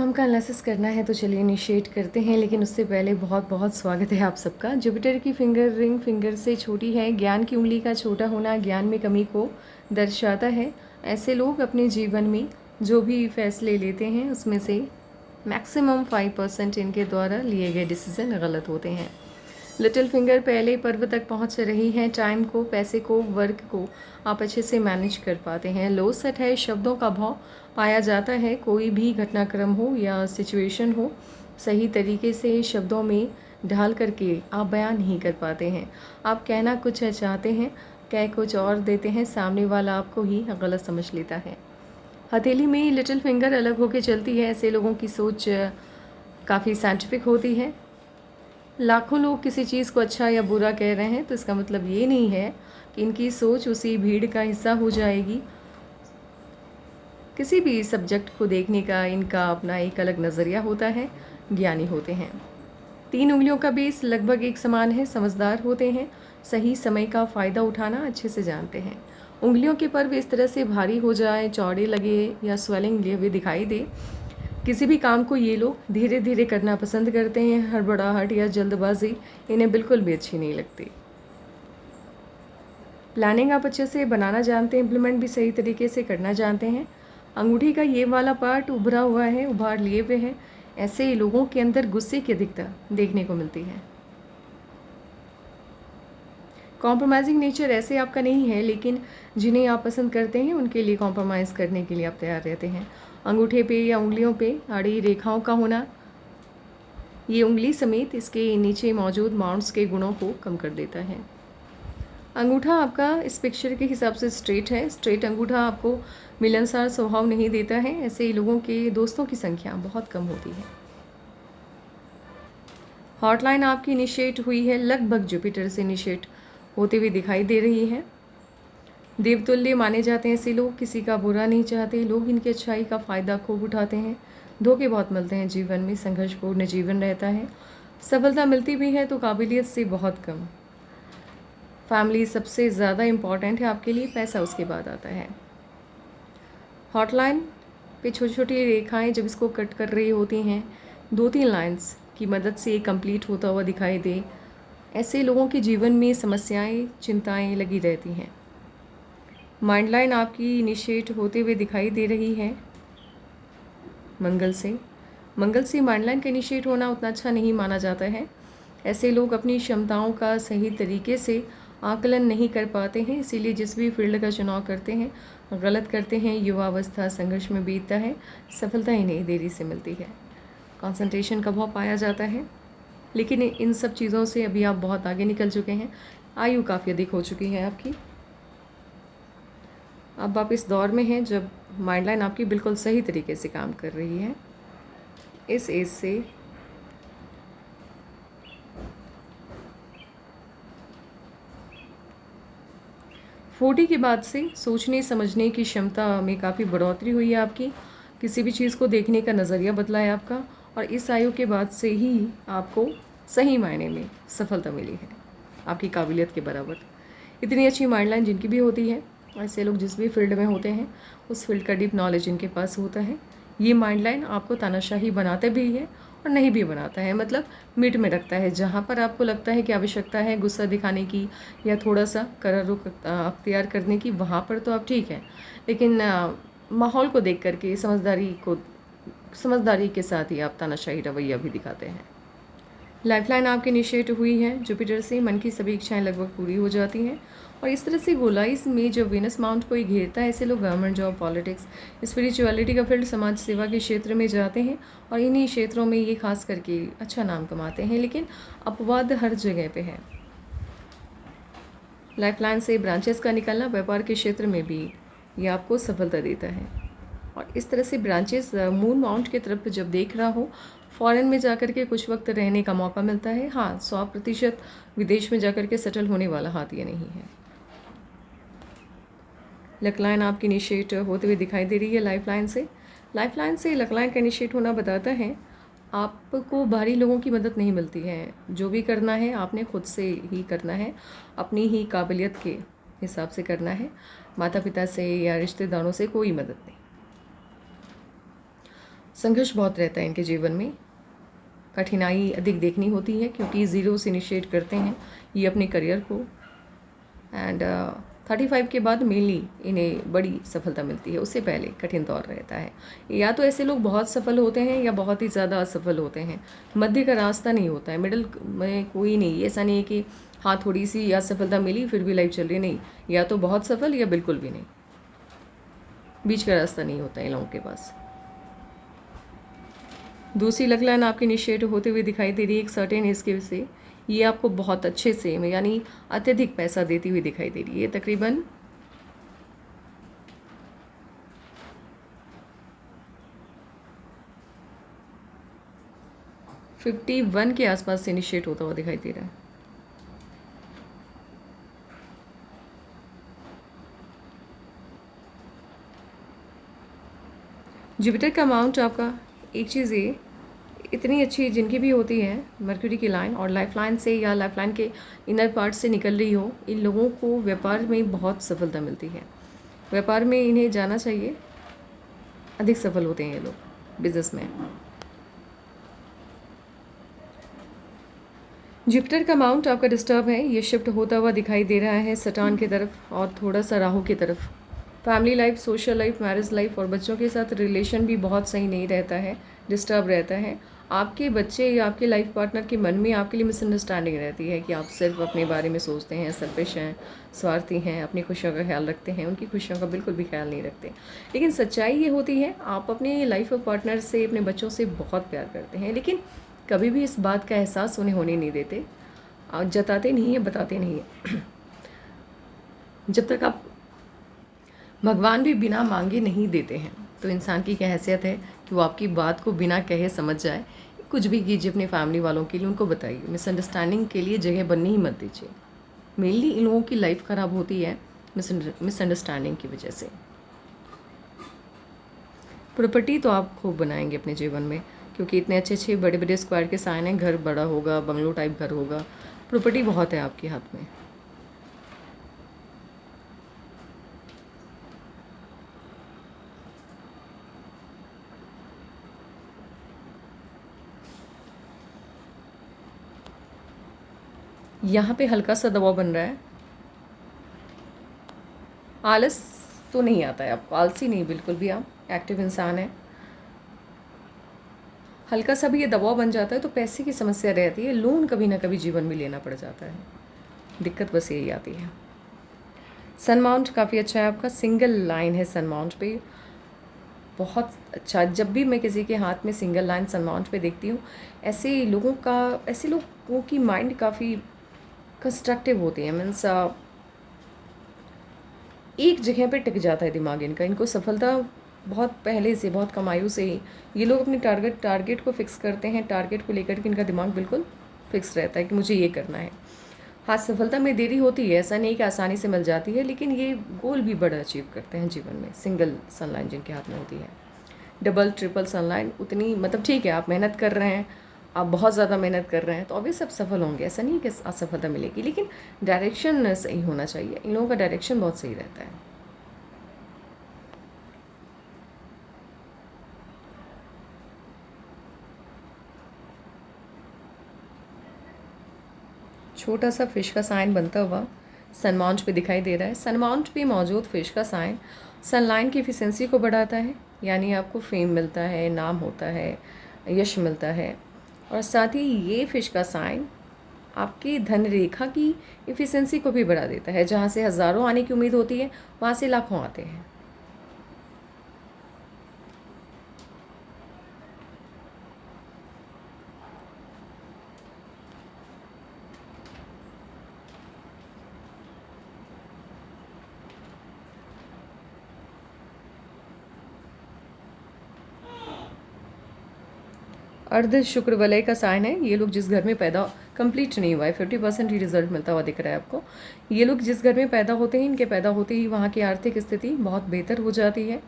Form का analysis करना है तो चलिए इनिशिएट करते हैं, लेकिन उससे पहले बहुत बहुत स्वागत है आप सबका। जुपिटर की फिंगर रिंग फिंगर से छोटी है। ज्ञान की उंगली का छोटा होना ज्ञान में कमी को दर्शाता है। ऐसे लोग अपने जीवन में जो भी फैसले लेते हैं उसमें से मैक्सिमम 5% इनके द्वारा लिए गए डिसीज़न गलत होते हैं। लिटिल फिंगर पहले पर्व तक पहुंच रही हैं। टाइम को, पैसे को, वर्क को आप अच्छे से मैनेज कर पाते हैं। लो सेट है, शब्दों का भाव पाया जाता है। कोई भी घटनाक्रम हो या सिचुएशन हो, सही तरीके से शब्दों में ढाल करके आप बयान नहीं कर पाते हैं। आप कहना कुछ चाहते हैं, कह कुछ और देते हैं, सामने वाला आपको ही गलत समझ लेता है। हथेली में लिटिल फिंगर अलग होकर चलती है। ऐसे लोगों की सोच काफ़ी साइंटिफिक होती है। लाखों लोग किसी चीज़ को अच्छा या बुरा कह रहे हैं तो इसका मतलब ये नहीं है कि इनकी सोच उसी भीड़ का हिस्सा हो जाएगी। किसी भी सब्जेक्ट को देखने का इनका अपना एक अलग नज़रिया होता है। ज्ञानी होते हैं। 3 उंगलियों का बेस लगभग एक समान है। समझदार होते हैं। सही समय का फ़ायदा उठाना अच्छे से जानते हैं। उंगलियों के पर्व इस तरह से भारी हो जाए, चौड़े लगे या स्वेलिंग लिए हुए दिखाई दे, किसी भी काम को ये लोग धीरे धीरे करना पसंद करते हैं। हड़बड़ाहट या जल्दबाजी इन्हें बिल्कुल भी अच्छी नहीं लगती। प्लानिंग आप अच्छे से बनाना जानते हैं, इम्प्लीमेंट भी सही तरीके से करना जानते हैं। अंगूठी का ये वाला पार्ट उभरा हुआ है, उभार लिए हुए है। ऐसे लोगों के अंदर गुस्से की अधिकता देखने को मिलती है। कॉम्प्रोमाइजिंग नेचर ऐसे आपका नहीं है, लेकिन जिन्हें आप पसंद करते हैं उनके लिए कॉम्प्रोमाइज़ करने के लिए आप तैयार रहते हैं। अंगूठे पे या उंगलियों पे आड़ी रेखाओं का होना, ये उंगली समेत इसके नीचे मौजूद माउंट्स के गुणों को कम कर देता है। अंगूठा आपका इस पिक्चर के हिसाब से स्ट्रेट है। स्ट्रेट अंगूठा आपको मिलनसार स्वभाव नहीं देता है। ऐसे लोगों के दोस्तों की संख्या बहुत कम होती है। हॉटलाइन आपकी इनिशिएट हुई है, लगभग जुपिटर से इनिशिएट होते हुए दिखाई दे रही है। देवतुल्य माने जाते हैं ऐसे लोग, किसी का बुरा नहीं चाहते। लोग इनकी अच्छाई का फ़ायदा खूब उठाते हैं। धोखे बहुत मिलते हैं जीवन में, संघर्षपूर्ण जीवन रहता है। सफलता मिलती भी है तो काबिलियत से बहुत कम। फैमिली सबसे ज़्यादा इम्पॉर्टेंट है आपके लिए, पैसा उसके बाद आता है। हॉटलाइन पे छोटी छोटी रेखाएं जब इसको कट कर रही होती हैं, 2-3 लाइंस की मदद से ये कंप्लीट होता हुआ दिखाई दे, ऐसे लोगों के जीवन में समस्याएं, चिंताएं लगी रहती हैं। माइंड लाइन आपकी इनिशिएट होते हुए दिखाई दे रही है मंगल से माइंड लाइन का इनिशिएट होना उतना अच्छा नहीं माना जाता है। ऐसे लोग अपनी क्षमताओं का सही तरीके से आकलन नहीं कर पाते हैं, इसीलिए जिस भी फील्ड का चुनाव करते हैं गलत करते हैं। युवावस्था संघर्ष में बीतता है, सफलता इन्हें देरी से मिलती है। कंसंट्रेशन का भाव पाया जाता है, लेकिन इन सब चीज़ों से अभी आप बहुत आगे निकल चुके हैं। आयु काफ़ी अधिक हो चुकी है आपकी। अब आप इस दौर में हैं जब माइंड लाइन आपकी बिल्कुल सही तरीके से काम कर रही है। इस एज से फोर्टी के बाद से सोचने समझने की क्षमता में काफ़ी बढ़ोतरी हुई है आपकी। किसी भी चीज़ को देखने का नज़रिया बदला है आपका, और इस आयु के बाद से ही आपको सही मायने में सफलता मिली है आपकी काबिलियत के बराबर। इतनी अच्छी माइंड लाइन जिनकी भी होती है, ऐसे लोग जिस भी फील्ड में होते हैं उस फील्ड का डीप नॉलेज इनके पास होता है। ये माइंड लाइन आपको तानाशाही बनाता भी है और नहीं भी बनाता है, मतलब मिड में रखता है। जहाँ पर आपको लगता है कि आवश्यकता है गुस्सा दिखाने की या थोड़ा सा करार रुख अख्तियार करने की, वहाँ पर तो आप ठीक है, लेकिन माहौल को देख करके समझदारी के साथ ही आप तानाशाही रवैया भी दिखाते हैं। लाइफलाइन आपकी इनिशिएट हुई है जुपिटर से, मन की सभी इच्छाएं लगभग पूरी हो जाती हैं। और इस तरह से गोलाई में जब वीनस माउंट को ही घेरता है, ऐसे लोग गवर्नमेंट जॉब, पॉलिटिक्स, स्पिरिचुअलिटी का फील्ड, समाज सेवा के क्षेत्र में जाते हैं और इन्हीं क्षेत्रों में ये खास करके अच्छा नाम कमाते हैं, लेकिन अपवाद हर जगह पे है। लाइफलाइन से ब्रांचेस का निकलना व्यापार के क्षेत्र में भी ये आपको सफलता देता है। और इस तरह से ब्रांचेस मून माउंट की तरफ जब देख रहा हो, फॉरेन में जाकर के कुछ वक्त रहने का मौका मिलता है। हाँ, 100% विदेश में जाकर के सेटल होने वाला हाथ ये नहीं है। लकलाइन आपकी इनिशिएट होते हुए दिखाई दे रही है लाइफलाइन से लकलाइन का इनिशिएट होना बताता है आपको बाहरी लोगों की मदद नहीं मिलती है। जो भी करना है आपने खुद से ही करना है, अपनी ही काबिलियत के हिसाब से करना है। माता पिता से या रिश्तेदारों से कोई मदद नहीं। संघर्ष बहुत रहता है इनके जीवन में, कठिनाई अधिक देखनी होती है क्योंकि ज़ीरो से इनिशिएट करते हैं ये अपने करियर को। एंड 35 के बाद मेनली इन्हें बड़ी सफलता मिलती है, उससे पहले कठिन दौर रहता है। या तो ऐसे लोग बहुत सफल होते हैं या बहुत ही ज़्यादा असफल होते हैं, मध्य का रास्ता नहीं होता है, मिडिल में कोई नहीं। ऐसा नहीं है कि हाँ थोड़ी सी असफलता मिली फिर भी लाइफ चल रही, नहीं, या तो बहुत सफल या बिल्कुल भी नहीं, बीच का रास्ता नहीं होता इन लोगों के पास। दूसरी लक लाइन आपकी इनिशिएट होते हुए दिखाई दे रही है एक सर्टेन एज के से, ये आपको बहुत अच्छे से यानी अत्यधिक पैसा देती हुई दिखाई दे रही है। तकरीबन 51 के आसपास से इनिशिएट होता हुआ दिखाई दे रहा है। जुपिटर का अमाउंट आपका, एक चीज़ ये इतनी अच्छी जिनकी भी होती है मर्क्यूरी की लाइन और लाइफ लाइन से या लाइफ लाइन के इनर पार्ट से निकल रही हो, इन लोगों को व्यापार में बहुत सफलता मिलती है। व्यापार में इन्हें जाना चाहिए, अधिक सफल होते हैं ये लोग बिजनेस में। जुपिटर का अमाउंट आपका डिस्टर्ब है, ये शिफ्ट होता हुआ दिखाई दे रहा है सटान की तरफ और थोड़ा सा राहु की तरफ। Family life, social life, marriage life और बच्चों के साथ रिलेशन भी बहुत सही नहीं रहता है, डिस्टर्ब रहता है। आपके बच्चे या आपके लाइफ पार्टनर के मन में आपके लिए मिसअंडरस्टैंडिंग रहती है कि आप सिर्फ अपने बारे में सोचते हैं, सेल्फिश हैं, स्वार्थी हैं, अपनी खुशियों का ख्याल रखते हैं, उनकी खुशियों का बिल्कुल भी ख्याल नहीं रखते। लेकिन सच्चाई ये होती है आप अपने लाइफ पार्टनर से, अपने बच्चों से बहुत प्यार करते हैं, लेकिन कभी भी इस बात का एहसास उन्हें होने नहीं देते, जताते नहीं है, बताते नहीं है। जब तक आप, भगवान भी बिना मांगे नहीं देते हैं, तो इंसान की क्या हैसियत है कि वो आपकी बात को बिना कहे समझ जाए। कुछ भी कीजिए अपने फैमिली वालों के लिए, उनको बताइए, मिसअंडरस्टैंडिंग के लिए जगह बनने ही मत दीजिए। मेनली इन लोगों की लाइफ ख़राब होती है मिसअंडरस्टैंडिंग की वजह से। प्रॉपर्टी तो आप खूब बनाएंगे अपने जीवन में, क्योंकि इतने अच्छे अच्छे बड़े बड़े स्क्वायर के साइन हैं, घर बड़ा होगा, बंगलो टाइप घर होगा, प्रॉपर्टी बहुत है आपके हाथ में। यहाँ पे हल्का सा दबाव बन रहा है, आलस तो नहीं आता है, आप आलसी नहीं, बिल्कुल भी आप एक्टिव इंसान हैं। हल्का सा भी ये दबाव बन जाता है तो पैसे की समस्या रहती है, लोन कभी ना कभी जीवन में लेना पड़ जाता है, दिक्कत बस यही आती है। सन माउंट काफ़ी अच्छा है आपका, सिंगल लाइन है सन माउंट पे, बहुत अच्छा। जब भी मैं किसी के हाथ में सिंगल लाइन सन माउंट पे देखती हूँ, ऐसे लोगों की माइंड काफ़ी कंस्ट्रक्टिव होती है, मीन्स एक जगह पे टिक जाता है दिमाग इनका, इनको सफलता बहुत पहले से, बहुत कमाइयों से ही ये लोग अपने टारगेट को फिक्स करते हैं, टारगेट को लेकर के इनका दिमाग बिल्कुल फिक्स रहता है कि मुझे ये करना है। हाँ, सफलता में देरी होती है, ऐसा नहीं कि आसानी से मिल जाती है, लेकिन ये गोल भी बड़ा अचीव करते हैं जीवन में। सिंगल सनलाइन जिनके हाथ में होती है, डबल ट्रिपल सनलाइन उतनी, मतलब ठीक है आप मेहनत कर रहे हैं, आप बहुत ज़्यादा मेहनत कर रहे हैं तो ऑब्वियस सब सफल होंगे, ऐसा नहीं कि असफलता मिलेगी, लेकिन डायरेक्शन सही होना चाहिए। इन लोगों का डायरेक्शन बहुत सही रहता है। छोटा सा फिश का साइन बनता हुआ सन माउंट पे दिखाई दे रहा है। सन माउंट पे मौजूद फिश का साइन सनलाइन की एफिशिएंसी को बढ़ाता है, यानी आपको फेम मिलता है, नाम होता है, यश मिलता है, और साथ ही ये फिश का साइन आपकी धन रेखा की एफिशिएंसी को भी बढ़ा देता है। जहाँ से हज़ारों आने की उम्मीद होती है वहाँ से लाखों आते हैं। अर्ध शुक्र वलय का साइन है। ये लोग जिस घर में पैदा, कंप्लीट नहीं हुआ है, 50% ही रिजल्ट मिलता हुआ दिख रहा है आपको। ये लोग जिस घर में पैदा होते हैं, इनके पैदा होते ही वहाँ की आर्थिक स्थिति बहुत बेहतर हो जाती है,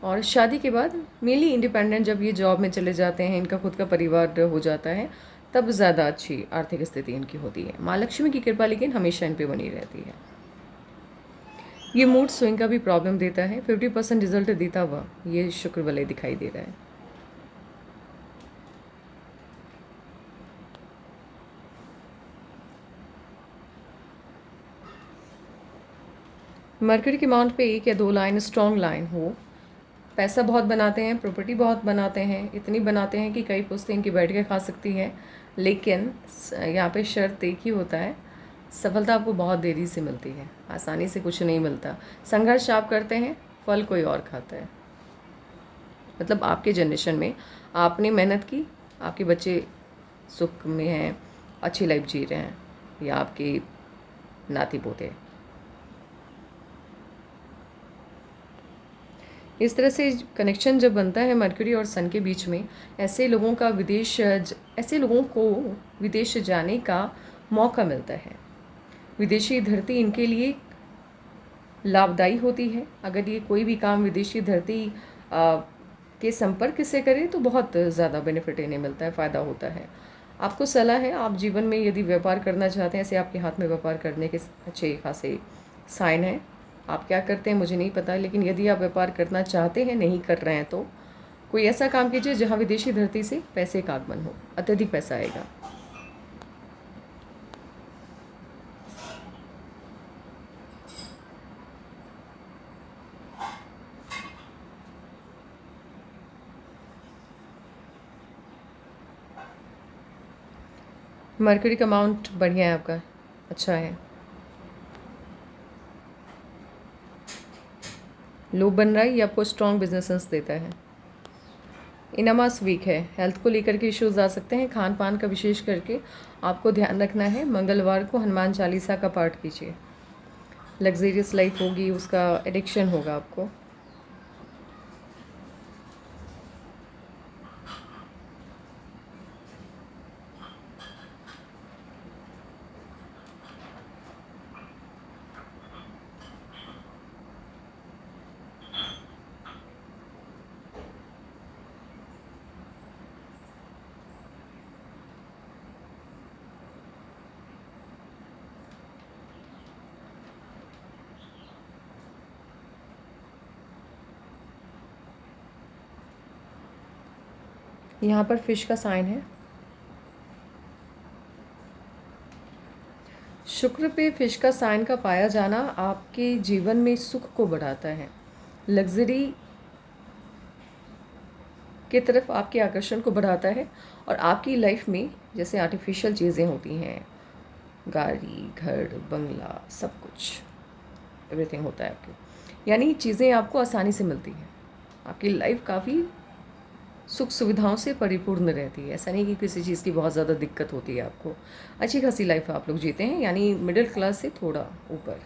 और शादी के बाद मेनली इंडिपेंडेंट, जब ये जॉब में चले जाते हैं, इनका खुद का परिवार हो जाता है, तब ज़्यादा अच्छी आर्थिक स्थिति इनकी होती है। माँ लक्ष्मी की कृपा लेकिन हमेशा इन पर बनी रहती है। ये मूड स्विंग का भी प्रॉब्लम देता है, 50% रिजल्ट देता हुआ ये शुक्र वलय दिखाई दे रहा है। मरकरी के अमाउंट पे 1 या 2 लाइन स्ट्रॉन्ग लाइन हो, पैसा बहुत बनाते हैं, प्रॉपर्टी बहुत बनाते हैं, इतनी बनाते हैं कि कई पुश्तें इनकी बैठ के खा सकती है, लेकिन यहाँ पे शर्त एक ही होता है, सफलता आपको बहुत देरी से मिलती है, आसानी से कुछ नहीं मिलता। संघर्ष आप करते हैं, फल कोई और खाता है। मतलब आपके जनरेशन में आपने मेहनत की, आपके बच्चे सुख में हैं, अच्छी लाइफ जी रहे हैं, या आपके नाती पोते। इस तरह से कनेक्शन जब बनता है मरकरी और सन के बीच में, ऐसे लोगों को विदेश जाने का मौका मिलता है। विदेशी धरती इनके लिए लाभदायी होती है। अगर ये कोई भी काम विदेशी धरती के संपर्क से करें तो बहुत ज़्यादा बेनिफिट इन्हें मिलता है, फ़ायदा होता है। आपको सलाह है, आप जीवन में यदि व्यापार करना चाहते हैं, ऐसे आपके हाथ में व्यापार करने के अच्छे खासे साइन हैं। आप क्या करते हैं मुझे नहीं पता, लेकिन यदि आप व्यापार करना चाहते हैं, नहीं कर रहे हैं, तो कोई ऐसा काम कीजिए जहाँ विदेशी धरती से पैसे का आगमन हो, अत्यधिक पैसा आएगा। मरकरी का अमाउंट बढ़िया है आपका, अच्छा है। लो बन रहा है, ये आपको स्ट्रॉन्ग बिजनेस सेंस देता है। इनामास वीक है, हेल्थ को लेकर के इश्यूज आ सकते हैं। खान पान का विशेष करके आपको ध्यान रखना है। मंगलवार को हनुमान चालीसा का पाठ कीजिए। लग्जरियस लाइफ होगी, उसका एडिक्शन होगा आपको। यहाँ पर फिश का साइन है। शुक्र पे फिश का साइन का पाया जाना आपके जीवन में सुख को बढ़ाता है। लग्जरी की तरफ आपके आकर्षण को बढ़ाता है, और आपकी लाइफ में जैसे आर्टिफिशियल चीज़ें होती हैं, गाड़ी, घर, बंगला, सब कुछ, एवरीथिंग होता है आपके, यानी चीज़ें आपको आसानी से मिलती हैं। आपकी लाइफ काफ़ी सुख सुविधाओं से परिपूर्ण रहती है। ऐसा नहीं कि किसी चीज़ की बहुत ज़्यादा दिक्कत होती है आपको। अच्छी खासी लाइफ आप लोग जीते हैं, यानी मिडिल क्लास से थोड़ा ऊपर।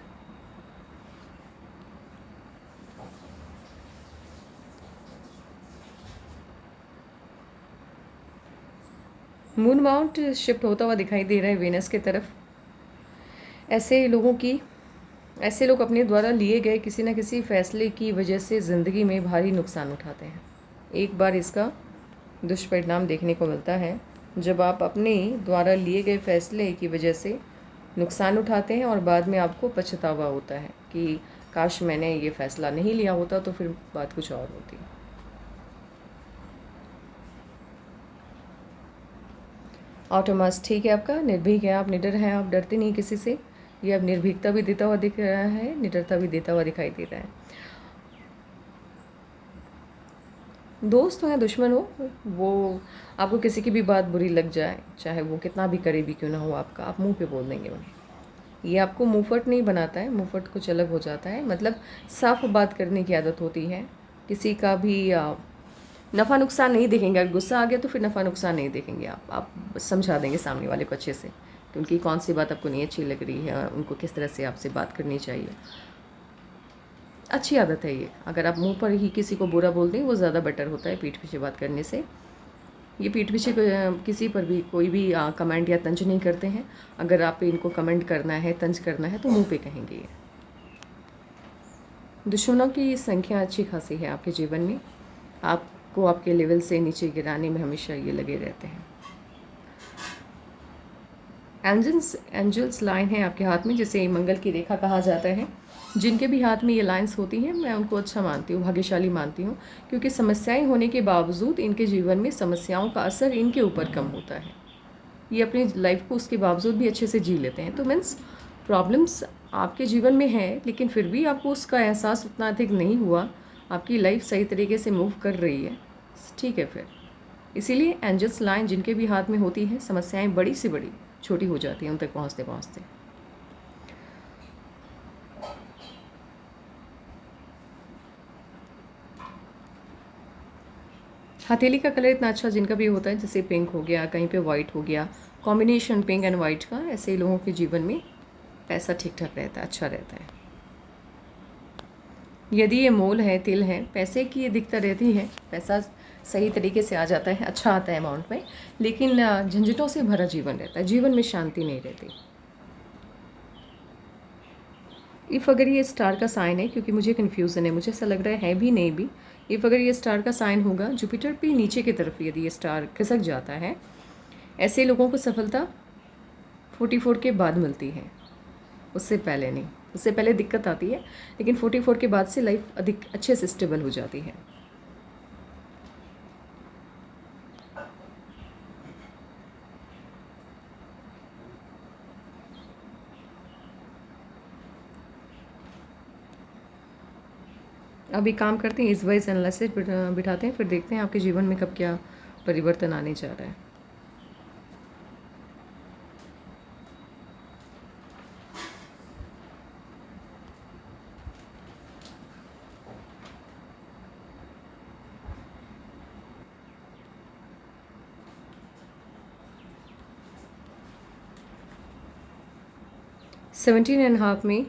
मून माउंट शिफ्ट होता हुआ दिखाई दे रहा है वेनस की तरफ। ऐसे लोग अपने द्वारा लिए गए किसी न किसी फैसले की वजह से ज़िंदगी में भारी नुकसान उठाते हैं। एक बार इसका दुष्परिणाम देखने को मिलता है, जब आप अपने द्वारा लिए गए फैसले की वजह से नुकसान उठाते हैं और बाद में आपको पछतावा होता है कि काश मैंने ये फ़ैसला नहीं लिया होता, तो फिर बात कुछ और होती। ऑटोमास ठीक है आपका, निर्भीक है आप, निडर हैं आप, डरते नहीं किसी से। ये अब निर्भीकता भी देता हुआ दिख रहा है, निडरता भी देता हुआ दिखाई दे रहा है। दोस्त हो या दुश्मन हो, वो आपको किसी की भी बात बुरी लग जाए, चाहे वो कितना भी करीबी क्यों ना हो आपका, आप मुंह पे बोल देंगे उन्हें। ये आपको मुंहफट नहीं बनाता है, मुंहफट कुछ अलग हो जाता है। मतलब साफ बात करने की आदत होती है। किसी का भी नफ़ा नुकसान नहीं देखेंगे। अगर गुस्सा आ गया तो फिर नफ़ा नुकसान नहीं देखेंगे आप समझा देंगे सामने वाले को अच्छे से कि उनकी कौन सी बात आपको नहीं अच्छी लग रही है, उनको किस तरह से आपसे बात करनी चाहिए। अच्छी आदत है ये। अगर आप मुंह पर ही किसी को बुरा बोल दें, वो ज़्यादा बेटर होता है पीठ पीछे बात करने से। ये पीठ पीछे किसी पर भी कोई भी कमेंट या तंज नहीं करते हैं। अगर आप इनको कमेंट करना है, तंज करना है, तो मुंह पे कहेंगे ये। दुश्मनों की संख्या अच्छी खासी है आपके जीवन में। आपको आपके लेवल से नीचे गिराने में हमेशा ये लगे रहते हैं। एंजल्स लाइन है आपके हाथ में, जिसे मंगल की रेखा कहा जाता है। जिनके भी हाथ में ये लाइन्स होती हैं, मैं उनको अच्छा मानती हूँ, भाग्यशाली मानती हूँ, क्योंकि समस्याएं होने के बावजूद इनके जीवन में समस्याओं का असर इनके ऊपर कम होता है। ये अपनी लाइफ को उसके बावजूद भी अच्छे से जी लेते हैं। तो मीन्स प्रॉब्लम्स आपके जीवन में है, लेकिन फिर भी आपको उसका एहसास उतना अधिक नहीं हुआ, आपकी लाइफ सही तरीके से मूव कर रही है, ठीक है फिर। इसीलिए एंजल्स लाइन जिनके भी हाथ में होती है, समस्याएं बड़ी से बड़ी छोटी हो जाती हैं उन तक पहुँचते पहुँचते। हथेली का कलर इतना अच्छा जिनका भी होता है, जैसे पिंक हो गया, कहीं पे वाइट हो गया, कॉम्बिनेशन पिंक एंड वाइट का, ऐसे लोगों के जीवन में पैसा ठीक ठाक रहता है, अच्छा रहता है। यदि ये मोल है, तिल है, पैसे की ये दिक्कत रहती है, पैसा सही तरीके से आ जाता है, अच्छा आता है अमाउंट में, लेकिन झंझटों से भरा जीवन रहता है, जीवन में शांति नहीं रहती। इफ़ अगर ये स्टार का साइन है, क्योंकि मुझे कन्फ्यूज़न है, मुझे ऐसा लग रहा है भी नहीं भी, इफ़ अगर ये स्टार का साइन होगा, जुपिटर पे नीचे की तरफ यदि ये स्टार खिसक जाता है, ऐसे लोगों को सफलता 44 के बाद मिलती है, उससे पहले नहीं। उससे पहले दिक्कत आती है, लेकिन 44 के बाद से लाइफ अधिक अच्छे से स्टेबल हो जाती है। अभी काम करते हैं, इस वाइज एनालिसिस बिठाते हैं, फिर देखते हैं आपके जीवन में कब क्या परिवर्तन आने जा रहा है। सेवनटीन एंड हाफ में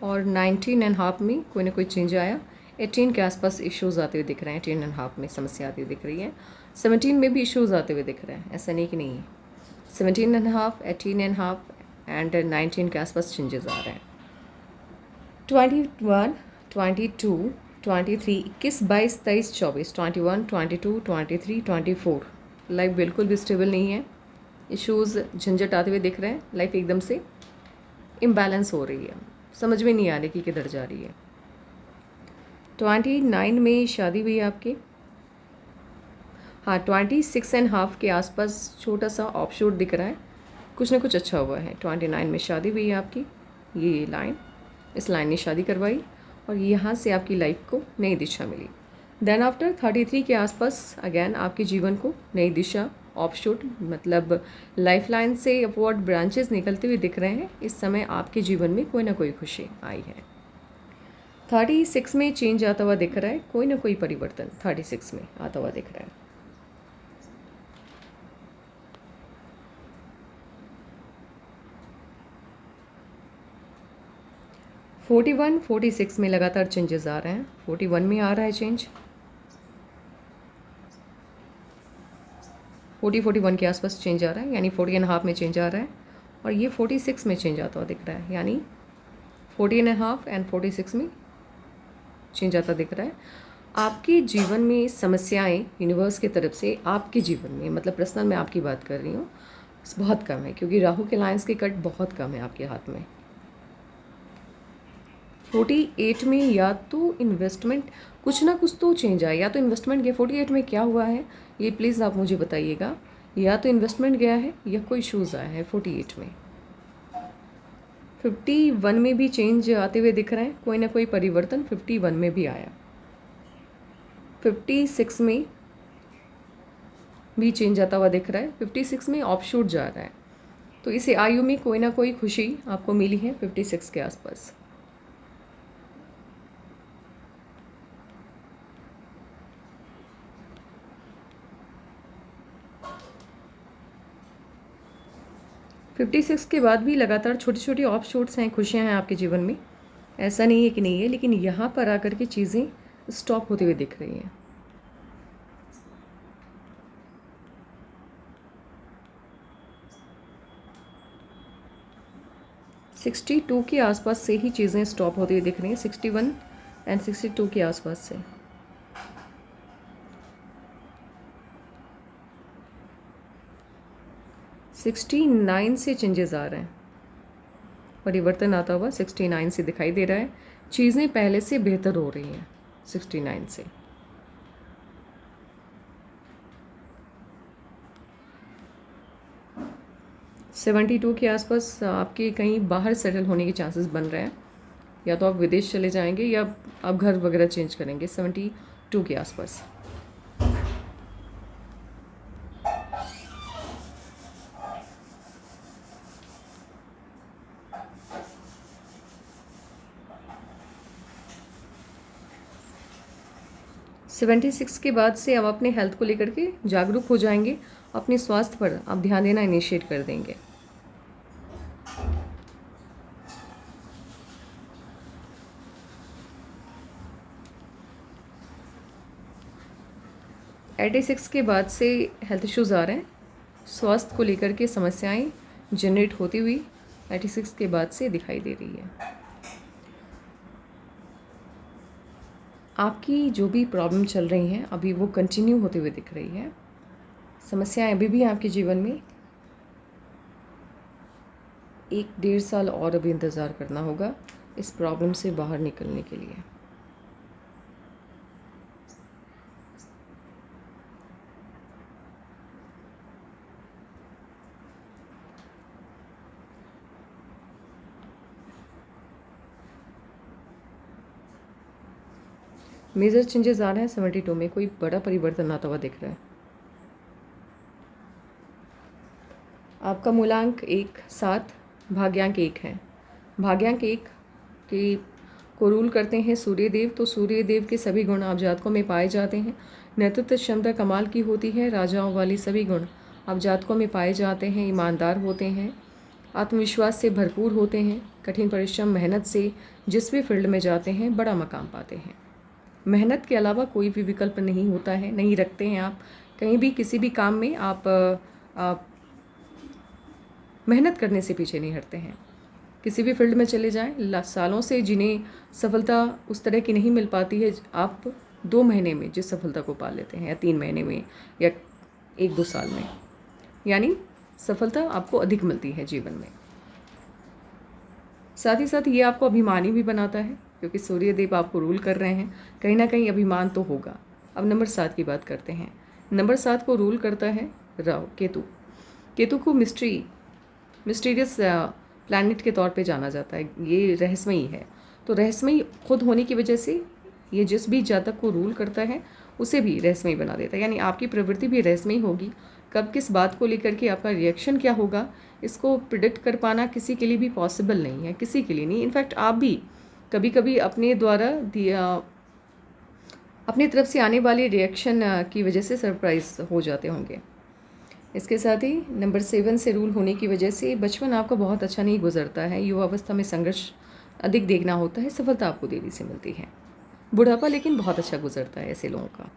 और 19 एंड हाफ में कोई ना कोई चेंज आया। 18 के आसपास इश्यूज़ आते हुए दिख रहे हैं, 18 एंड हाफ में समस्या आती हुई दिख रही है, 17 में भी इश्यूज़ आते हुए दिख रहे हैं, ऐसा नहीं कि नहीं है। 17 and half, 18 and half and 19 के आसपास चेंजेस आ रहे हैं। 21, 22, 23, 21, 22, 23, 24, 21, 22, 23, 24 लाइफ बिल्कुल भी स्टेबल नहीं है, इश्यूज़ झंझट आते हुए दिख रहे हैं, लाइफ एकदम से इम्बैलेंस हो रही है, समझ में नहीं आ रही कि किधर जा रही है। 29 में शादी हुई है आपकी, हाँ 26 एंड हाफ के आसपास छोटा सा ऑफशूट दिख रहा है, कुछ ना कुछ अच्छा हुआ है। 29 में शादी हुई है आपकी, ये लाइन, इस लाइन ने शादी करवाई और यहाँ से आपकी लाइफ को नई दिशा मिली। देन आफ्टर 33 के आसपास अगेन आपके जीवन को नई दिशा, ऑफशूट मतलब लाइफ लाइन से अपवर्ड ब्रांचेस निकलते हुए दिख रहे हैं। इस समय आपके जीवन में कोई ना कोई खुशी आई है। 36 में चेंज आता हुआ दिख रहा है, कोई ना कोई परिवर्तन 36 में आता हुआ दिख रहा है। फोर्टी 46 में लगातार चेंजेस आ रहे हैं, 41 में आ रहा है चेंज, 41 के आसपास चेंज आ रहा है, यानी 40 एंड हाफ में चेंज आ रहा है, और ये 46 में चेंज आता हुआ दिख रहा है, यानी 40 एंड हाफ एंड 46 में चेंज आता दिख रहा है। आपके जीवन में समस्याएं यूनिवर्स की तरफ से आपके जीवन में, मतलब पर्सनल मैं आपकी बात कर रही हूँ, बहुत कम है, क्योंकि राहु के लाइन्स के कट बहुत कम है आपके हाथ में। 48 में या तो इन्वेस्टमेंट, कुछ ना कुछ तो चेंज आया, या तो इन्वेस्टमेंट गया। 48 में क्या हुआ है ये प्लीज़ आप मुझे बताइएगा, या तो इन्वेस्टमेंट गया है या कोई इशूज़ आया है 48 में। 51 में भी चेंज आते हुए दिख रहे हैं, कोई ना कोई परिवर्तन 51 में भी आया। 56 में भी चेंज आता हुआ दिख रहा है, 56 में ऑफशूट जा रहा है, तो इस आयु में कोई ना कोई खुशी आपको मिली है 56 के आसपास। फिफ्टी सिक्स के बाद भी लगातार छोटी छोटी ऑफ शूट्स हैं, खुशियाँ हैं आपके जीवन में, ऐसा नहीं है कि नहीं है, लेकिन यहाँ पर आकर के चीज़ें स्टॉप होते हुए दिख रही हैं। सिक्सटी टू के आसपास से ही चीज़ें स्टॉप होती हुई दिख रही हैं, 61 एंड 62 के आसपास से। सिक्सटी 9 से चेंजेस आ रहे हैं, परिवर्तन आता हुआ 69 से दिखाई दे रहा है, चीज़ें पहले से बेहतर हो रही हैं 69 से। 72 के आसपास आपके कहीं बाहर सेटल होने के चांसेस बन रहे हैं, या तो आप विदेश चले जाएंगे या आप घर वगैरह चेंज करेंगे 72 के आसपास। सेवेंटी सिक्स के बाद से आप अपने हेल्थ को लेकर के जागरूक हो जाएंगे, अपने स्वास्थ्य पर आप ध्यान देना इनिशिएट कर देंगे। एटी सिक्स के बाद से हेल्थ इश्यूज़ आ रहे हैं, स्वास्थ्य को लेकर के समस्याएं जनरेट होती हुई 86 के बाद से दिखाई दे रही है। आपकी जो भी प्रॉब्लम चल रही हैं अभी वो कंटिन्यू होते हुए दिख रही है। समस्याएं अभी भी आपके जीवन में 1-1.5 साल और अभी इंतज़ार करना होगा इस प्रॉब्लम से बाहर निकलने के लिए। मेजर चेंजेस आ रहे हैं 72 में, कोई बड़ा परिवर्तन आता हुआ दिख रहा है। आपका मूलांक 1-7, भाग्यांक 1 है। भाग्यांक 1 के को रूल करते हैं सूर्यदेव, तो सूर्यदेव के सभी गुण आप जातकों में पाए जाते हैं। नेतृत्व क्षमता कमाल की होती है, राजाओं वाली सभी गुण आप जातकों में पाए जाते हैं। ईमानदार होते हैं, आत्मविश्वास से भरपूर होते हैं, कठिन परिश्रम मेहनत से जिस भी फील्ड में जाते हैं बड़ा मकाम पाते हैं। मेहनत के अलावा कोई भी विकल्प नहीं होता है, नहीं रखते हैं आप कहीं भी, किसी भी काम में आप मेहनत करने से पीछे नहीं हटते हैं। किसी भी फील्ड में चले जाएं, सालों से जिन्हें सफलता उस तरह की नहीं मिल पाती है, आप 2 महीने में जिस सफलता को पा लेते हैं, या 3 महीने में, या 1-2 साल में, यानी सफलता आपको अधिक मिलती है जीवन में। साथ ही साथ ये आपको अभिमानी भी बनाता है, क्योंकि सूर्यदेव आपको रूल कर रहे हैं, कहीं ना कहीं अभिमान तो होगा। अब नंबर 7 की बात करते हैं। नंबर 7 को रूल करता है राहु, केतु। केतु को मिस्टीरियस प्लैनेट के तौर पे जाना जाता है, ये रहस्यमयी है। तो रहस्यमयी खुद होने की वजह से ये जिस भी जातक को रूल करता है उसे भी रहस्यमयी बना देता है, यानी आपकी प्रवृत्ति भी रहस्यमयी होगी। कब किस बात को लेकर के आपका रिएक्शन क्या होगा, इसको प्रिडिक्ट कर पाना किसी के लिए भी पॉसिबल नहीं है, किसी के लिए नहीं। इनफैक्ट आप भी कभी कभी अपने द्वारा अपनी तरफ से आने वाले रिएक्शन की वजह से सरप्राइज हो जाते होंगे। इसके साथ ही नंबर 7 से रूल होने की वजह से बचपन आपका बहुत अच्छा नहीं गुजरता है, युवा अवस्था में संघर्ष अधिक देखना होता है, सफलता आपको देरी से मिलती है। बुढ़ापा लेकिन बहुत अच्छा गुजरता है ऐसे लोगों का।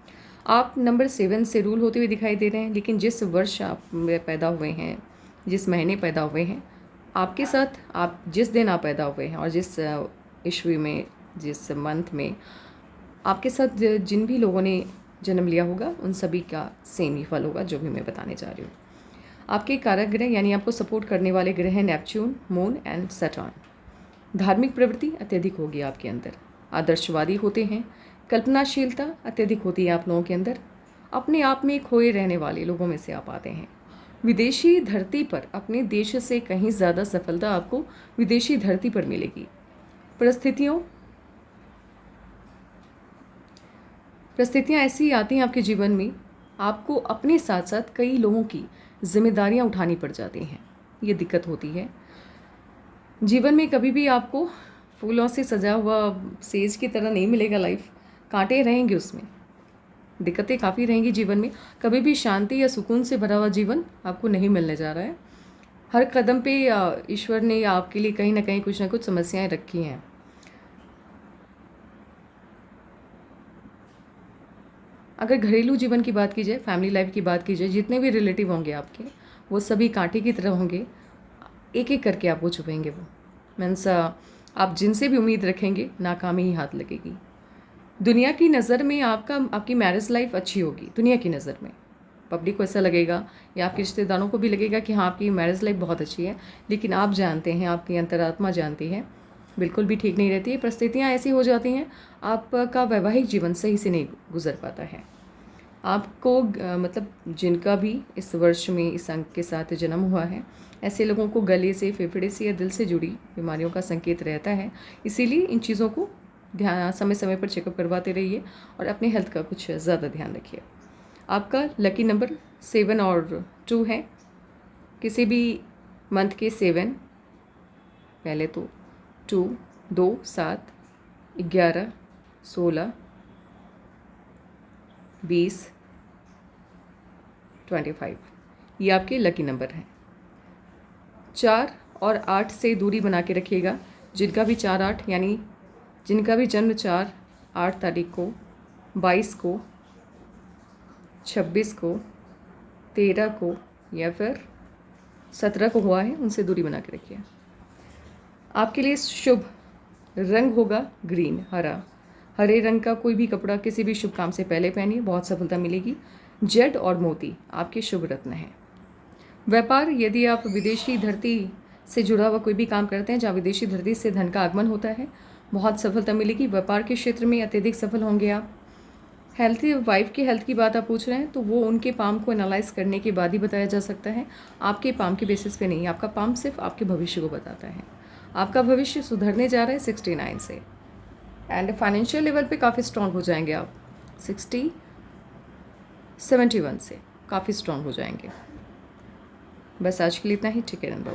आप नंबर 7 से रूल होते हुए दिखाई दे रहे हैं, लेकिन जिस वर्ष आप पैदा हुए हैं, जिस महीने पैदा हुए हैं, आपके साथ आप जिस दिन आप पैदा हुए हैं और जिस ईस्वी में, जिस मंथ में आपके साथ जिन भी लोगों ने जन्म लिया होगा उन सभी का सेम ही फल होगा जो भी मैं बताने जा रही हूँ। आपके कारक ग्रह यानी आपको सपोर्ट करने वाले ग्रह हैं नेपच्यून, मून एंड सैटर्न। धार्मिक प्रवृत्ति अत्यधिक होगी आपके अंदर, आदर्शवादी होते हैं, कल्पनाशीलता अत्यधिक होती है आप लोगों के अंदर, अपने आप में खोए रहने वाले लोगों में से आप आते हैं। विदेशी धरती पर अपने देश से कहीं ज़्यादा सफलता आपको विदेशी धरती पर मिलेगी। परिस्थितियाँ ऐसी आती हैं आपके जीवन में, आपको अपने साथ साथ कई लोगों की जिम्मेदारियाँ उठानी पड़ जाती हैं, ये दिक्कत होती है। जीवन में कभी भी आपको फूलों से सजा हुआ सेज की तरह नहीं मिलेगा लाइफ, कांटे रहेंगे उसमें, दिक्कतें काफ़ी रहेंगी जीवन में। कभी भी शांति या सुकून से भरा हुआ जीवन आपको नहीं मिलने जा रहा है। हर कदम पे ईश्वर ने आपके लिए कहीं ना कहीं कुछ ना कुछ समस्याएं रखी हैं। अगर घरेलू जीवन की बात की जाए, फैमिली लाइफ की बात की जाए, जितने भी रिलेटिव होंगे आपके वो सभी कांटे की तरह होंगे, एक एक करके आपको छुपेंगे। वो मीन्स आप जिनसे भी उम्मीद रखेंगे नाकामी ही हाथ लगेगी। दुनिया की नज़र में आपकी मैरिज लाइफ अच्छी होगी, दुनिया की नज़र में पब्लिक को ऐसा लगेगा, या आपके रिश्तेदारों को भी लगेगा कि हाँ आपकी मैरिज लाइफ बहुत अच्छी है, लेकिन आप जानते हैं, आपकी अंतरात्मा जानती है बिल्कुल भी ठीक नहीं रहती है। परिस्थितियाँ ऐसी हो जाती हैं, आपका वैवाहिक जीवन सही से नहीं गुजर पाता है। आपको मतलब जिनका भी इस वर्ष में इस अंक के साथ जन्म हुआ है, ऐसे लोगों को गले से, फेफड़े से या दिल से जुड़ी बीमारियों का संकेत रहता है। इसीलिए इन चीज़ों को ध्यान समय समय पर चेकअप करवाते रहिए और अपने हेल्थ का कुछ ज़्यादा ध्यान रखिए। आपका लकी नंबर 7 और 2 है। किसी भी मंथ के 7, पहले तो 2, 2, 7, 11, 16, 20, 25, ये आपके लकी नंबर हैं। 4 और 8 से दूरी बना के रखिएगा। जिनका भी 4, 8 यानी जिनका भी जन्म 4, 8 तारीख को, 22 को, 26 को, 13 को या फिर 17 को हुआ है, उनसे दूरी बना के रखिए। आपके लिए शुभ रंग होगा ग्रीन, हरा। हरे रंग का कोई भी कपड़ा किसी भी शुभ काम से पहले पहनिए, बहुत सफलता मिलेगी। जड और मोती आपके शुभ रत्न हैं। व्यापार, यदि आप विदेशी धरती से जुड़ा हुआ कोई भी काम करते हैं जहाँ विदेशी धरती से धन का आगमन होता है, बहुत सफलता मिलेगी। व्यापार के क्षेत्र में अत्यधिक सफल होंगे आप। हेल्थ, वाइफ की हेल्थ की बात आप पूछ रहे हैं तो वो उनके पाम को एनालाइज करने के बाद ही बताया जा सकता है, आपके पाम के बेसिस पे नहीं। आपका पाम सिर्फ आपके भविष्य को बताता है। आपका भविष्य सुधरने जा रहा है 69 से, एंड फाइनेंशियल लेवल पे काफ़ी स्ट्रांग हो जाएंगे आप। 71 से काफ़ी स्ट्रांग हो जाएंगे। बस आज के लिए इतना ही। ठीक है।